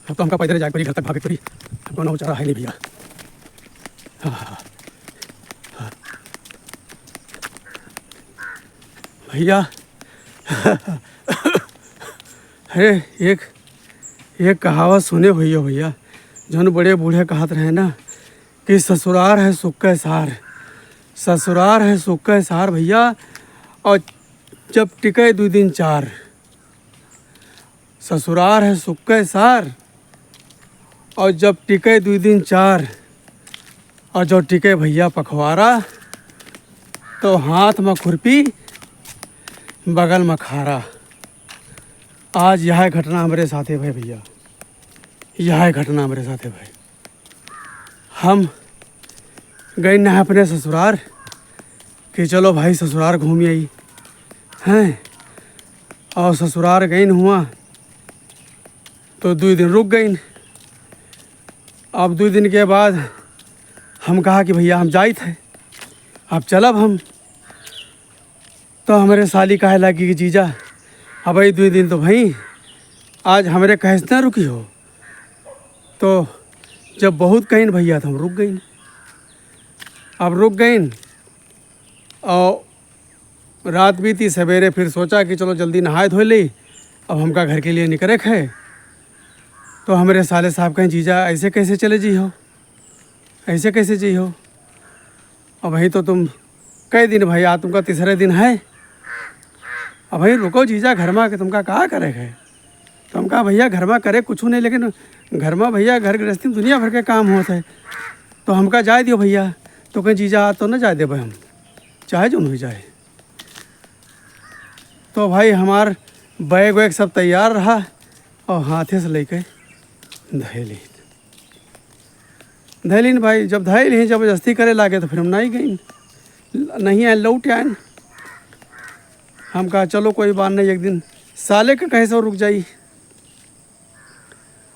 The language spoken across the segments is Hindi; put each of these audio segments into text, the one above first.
अब तो हमका पैदल जाए पड़ी, घर तक भागे पड़ी, हमको ना चारा है नहीं भैया। भैया अरे एक कहावत सुने हुई हो भैया, जौन बड़े बूढ़े कहत रहे ना कि ससुराल है सुख का सार, ससुराल है सुख का सार भैया। और जब टिके 2 दिन 4, ससुराल है सुख का सार। और जब टिके 2 दिन 4, और जो टिके भैया पखवारा, तो हाथ में खुरपी बगल में खारा। आज यह घटना हमारे साथ है भाई भैया, यह घटना हमारे साथ है भाई। हम गए ना अपने ससुराल कि चलो भाई ससुराल घूम आई हैं, और ससुराल गई हुआ तो 2 दिन रुक गई। अब 2 दिन के बाद हम कहा कि भैया हम जाए थे, अब चलब हम। तो हमारे साली कहे लगी कि जीजा अब भाई 2 दिन तो भाई आज हमारे कहे से ना रुकी हो। तो जब बहुत कहीं भैया तो हम रुक गई। अब रुक गई और रात बीती, सवेरे फिर सोचा कि चलो जल्दी नहाए धोए ली, अब हमका घर के लिए निकले है। तो हमारे साले साहब कहें जीजा ऐसे कैसे चले जी हो, ऐसे कैसे जी हो। अब भाई तो तुम कई दिन भाई आज तुमका 3रे दिन है, अब भाई रुको जीजा घर में कि तुमका कहा करे है। तो हम कहा भैया घर में करे कुछ नहीं, लेकिन घर में भैया घर गृहस्थी में दुनिया भर के काम होते है, तो हमका जाए दियो भैया। तो कहीं जीजा आज तो ना जाए दे भाई, हम चाहे जो नहीं जाए। तो भाई हमार बैग वैग सब तैयार रहा और हाथे से लेके धैलीन भाई। जब धैल ही जबरदस्ती करे लागे तो फिर हम नहीं गई, नहीं आए, लौट आए। हम कहा चलो कोई बात नहीं, एक दिन साले के कहे से रुक जाई।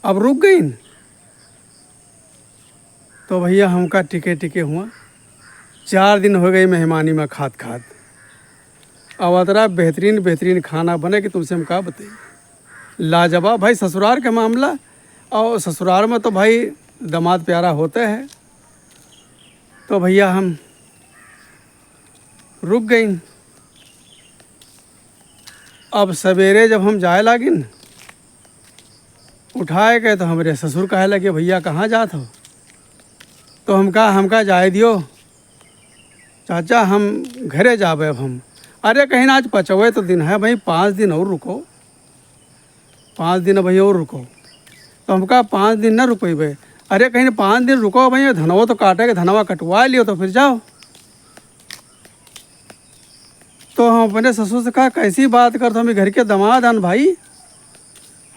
अब रुक गई तो भैया हमका टिके हुआ 4 दिन हो गए मेहमानी में खात। अब अतरा बेहतरीन खाना बने कि तुमसे हम कहा बताइए, लाजवाब भाई ससुराल का मामला। और ससुराल में तो भाई दामाद प्यारा होते हैं। तो भैया हम रुक गई। अब सवेरे जब हम जाए लागिन, उठाए गए तो हमारे ससुर कहे लगे भैया कहाँ जात हो। तो हमका जाए दियो चाचा, हम घरे जाबे अब हम। अरे कहीं ना आज 5वें तो दिन है भाई, 5 दिन और रुको, 5 दिन भैया और रुको। तो हमका 5 दिन ना रुकेबे। अरे कहीं 5 दिन रुको भैया, धनवा तो काटेगा, धनवा कटवा लियो तो फिर जाओ। तो हम अपने ससुर से कहा कैसी बात करते, हम घर के दामाद आन भाई,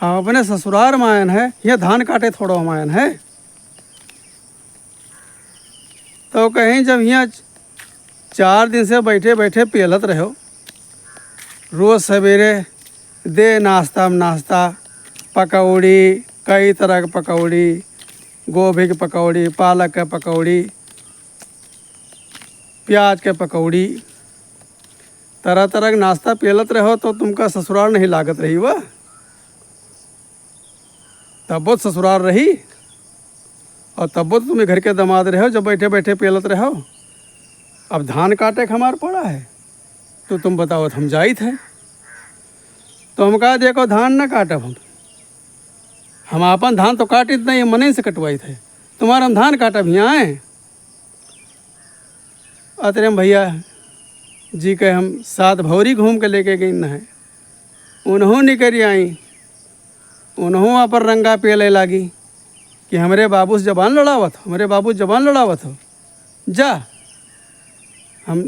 हम अपने ससुराल में आयन है, ये धान काटे थोड़ा हम आयन है। तो कहीं जब यहाँ 4 दिन से बैठे बैठे पेलत रहो, रोज़ सवेरे दे नाश्ता में नाश्ता, पकौड़ी, कई तरह के पकौड़ी, गोभी की पकौड़ी, पालक के पकौड़ी, प्याज के पकौड़ी, तरह तरह का नाश्ता पेलत रहो। तो तुमका ससुराल नहीं लागत रही वह, तब बहुत ससुराल रही। और तब बहुत तुम्हें घर के दामाद रहो जब बैठे बैठे पेलत रहो। अब धान काटे का हमार पड़ा है, तो तुम बताओ हम जाई थे। तो हम कहा देखो धान ना काटब, हम अपन धान तो काटित नहीं, मने से कटवाई थे, तुम्हारा हम धान काटब यहाँ आए। अतरे भैया जी के हम 7 भौरी घूम के लेके गई न है, उन्हों निकरी आई, उन्हों वहाँ पर रंगा पेले लागी कि हमारे बाबू से जबान लड़ावत हो, हमारे बाबू जबान लड़ावत हो, जा हम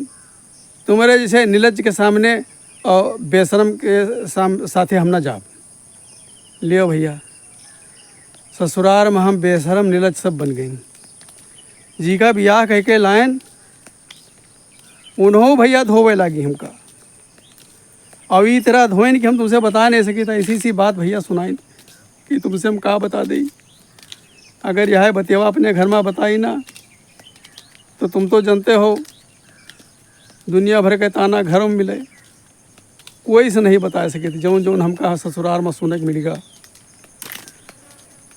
तुम्हारे जैसे नीलज के सामने और बेशरम के साथे हम ना जाब। लियो भैया ससुराल में हम बेशरम नीलज सब बन गई। जी का ब्याह कह के लाइन, उन्हों भैया धोवे लगी हमका। और ई तरह धोइन कि हम तुमसे बता नहीं सकी था। ऐसी सी बात भैया सुनाई कि तुमसे हम कहा बता दी। अगर यह बतेवा अपने घर में बताई ना तो तुम तो जानते हो दुनिया भर के ताना घर में मिले, कोई से नहीं बता सके थे। जौन जौन हमका ससुराल में सुने के मिलेगा।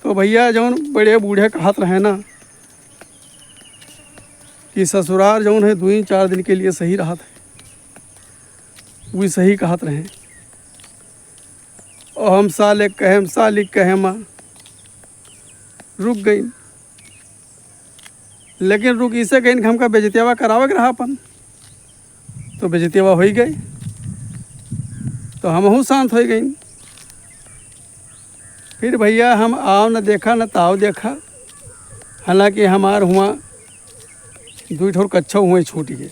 तो भैया जौन बड़े बूढ़े कहत रहे ना कि ससुराल जौन है 2-4 दिन के लिए सही रहा था, वही सही कहत रहे। और हम सालिक कहे माँ रुक गई, लेकिन रुक इसे गई कि हमका बेजतियावा करावे के रहा अपन, तो बेजतियावा हो ही गई, तो हमहू शांत हो गई। फिर भैया हम आओ न देखा न ताव देखा, हालांकि हमार हुआ 2 ठोर कच्छा हुए छूट गए।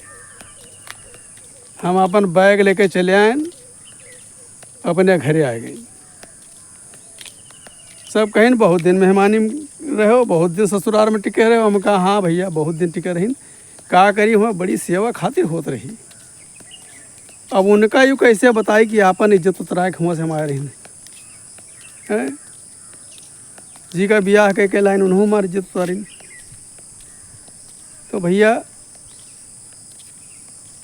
हम अपन बैग लेके चले आए, अपने घरे आ गए। सब कहें बहुत दिन मेहमानी रहो, बहुत दिन ससुराल में टिके रहे। हम कहा हाँ भैया बहुत दिन टिके रही, का करी हुआ बड़ी सेवा खातिर होत रही। अब उनका यूँ कैसे बताई कि आपन इज्जत उतराए हुआ से हमारे हैं जी का ब्याह कह के लाइन उन्होंने हमारी इज्जत उतारी। तो भैया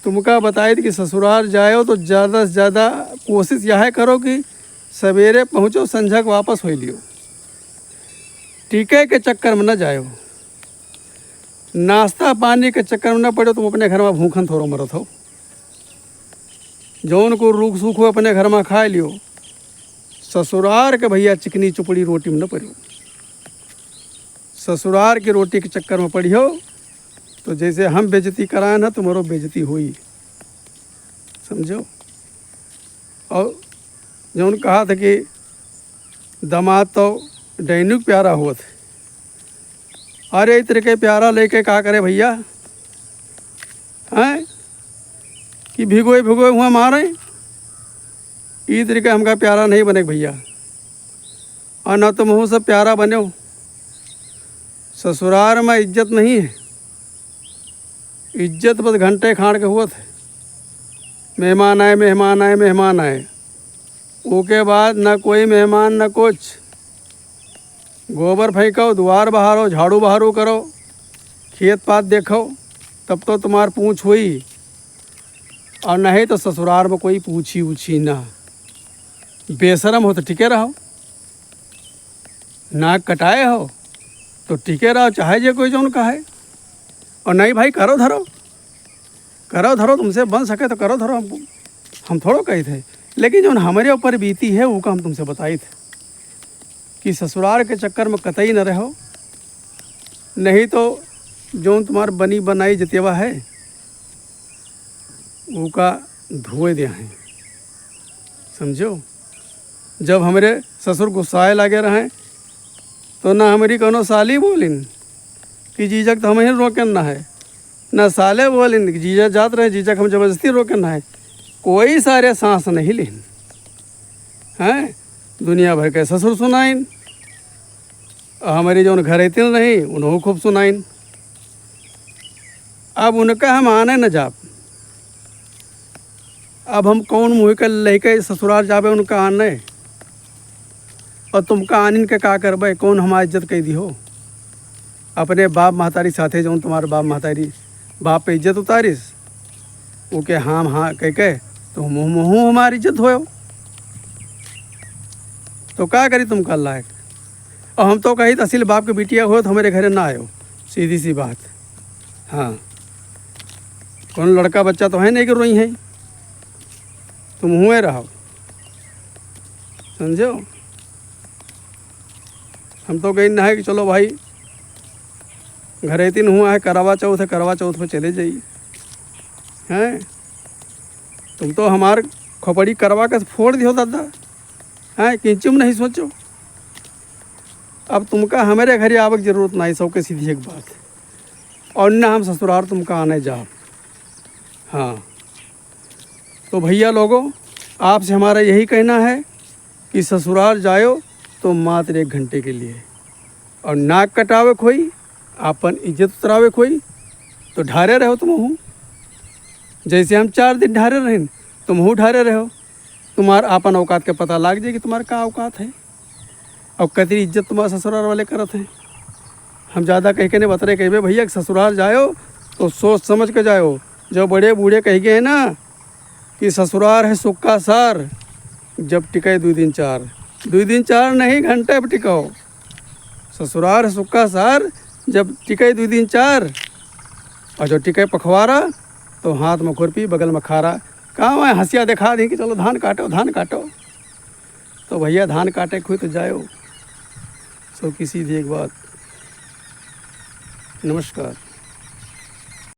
तुमका बताए कि ससुराल जाओ तो ज़्यादा से ज़्यादा कोशिश यह करो कि सवेरे पहुँचो, संझा को वापस हो लियो। टीके के चक्कर में न जाओ, नाश्ता पानी के चक्कर में न पड़ो, तुम अपने घर में भूखन थोड़ो मरत हो। जौन को रूख सूख हो अपने घर में खा लियो, ससुराल के भैया चिकनी चुपड़ी रोटी में न पड़ो। ससुराल की रोटी के चक्कर में पड़ियो तो जैसे हम बेइज्जती कराए ना, तुम्हारो बेइज्जती हुई, समझो। और जौन कहा था कि दामाद तो डैनुक प्यारा हुआ थे, अरे इस तरह के प्यारा लेके क्या करे भैया, हैं कि भिगोए हुआ मारे, इस तरीके हमका प्यारा नहीं बने भैया। और ना तुम हो सब प्यारा बने हो। ससुराल में इज्जत नहीं है, इज्जत बस घंटे खाड़ के हुआ थे। मेहमान आए, उसके बाद ना कोई मेहमान ना कुछ। गोबर फेंको, द्वार बहारो, झाड़ू बहारू करो, खेत पात देखो, तब तो तुम्हार पूछ हुई। और नहीं तो ससुराल में कोई पूछी उछी ना। बेशरम हो तो टिके रहो, नाक कटाए हो तो टिके रहो, चाहे जे कोई जौन कहे। और नहीं भाई करो धरो, तुमसे बन सके तो करो धरो, हम थोड़ो कही थे। लेकिन जो हमारे ऊपर बीती है वो का हम तुमसे बताई थे कि ससुराल के चक्कर में कतई न रहो, नहीं तो जो तुम्हार बनी बनाई जतेवा है वो का धोए दिया है, समझो। जब हमारे ससुर गुस्साए लागे रहे तो ना हमारी कोनो साली बोलिन कि जीजक तो हमें रोकन ना है, ना साले बोलिन कि जीजा जात रहे जीजक हम जबरदस्ती रोकन ना है। कोई सारे सांस नहीं लेन हैं, दुनिया भर के ससुर सुनाइन, हमारी जो घर इतन रही उन्होंने खूब सुनाइन। अब उनका हम आने न जाप, अब हम कौन मुँह के लेके ससुराल जाबे उनका आने, और तुमका आनिन के का करबे, कौन हमारी इज्जत कह दी हो। अपने बाप महतारी साथे जो तुम्हारे बाप महतारी बाप पे इज्जत उतारिस, वो के हाँ कह के तो मुँह हमारी इज्जत हो, तो क्या करी तुम कल लायक। और हम तो कही तहसील बाप के बिटिया हो तो हमारे घरे ना आयो, सीधी सी बात। हाँ कौन लड़का बच्चा तो है नहीं कि रोई है, तुम हुए रहो, समझो। हम तो कहीं ना है कि चलो भाई घरे दिन हुआ है, करवा चौथ है, करवा चौथ पे चले जाइए। हैं तुम तो हमार खोपड़ी करवा के फोड़ दियो दादा, हैं किंचुम नहीं सोचो। अब तुमका हमारे घरे आवे की जरूरत नहीं, सौ के सीधी एक बात। और ना हम ससुराल तुमका आने जाओ। हाँ तो भैया लोगों, आपसे हमारा यही कहना है कि ससुराल जाओ तो मात्र 1 घंटे के लिए, और नाक कटावे कोई, अपन इज्जत उतरावे कोई, तो ढारे रहो तुम हूँ। जैसे हम 4 दिन ढारे रहें तुम हूँ ढारे रहो, तुम्हारा अपन औकात के पता लग जाए कि तुम्हारा क्या औकात है और कतरी इज्जत तुम्हारे ससुराल वाले करत हैं। हम ज़्यादा कह के नहीं बता रहे, कहे भैया ससुराल जाओ तो सोच समझ के जाओ। जो बड़े बूढ़े कह गए हैं ना कि ससुराल है सुख का सार, जब टिके 2 दिन 4 नहीं घंटे पर टिकाओ, ससुराल सुक्का सार, जब टिके 2 दिन 4 और जो टिके पखवारा तो हाथ में खुरपी बगल में खारा। कहाँ है हंसिया दिखा दी कि चलो धान काटो धान काटो। तो भैया धान काटे खुद तो जाओ। सो किसी एक बात। नमस्कार।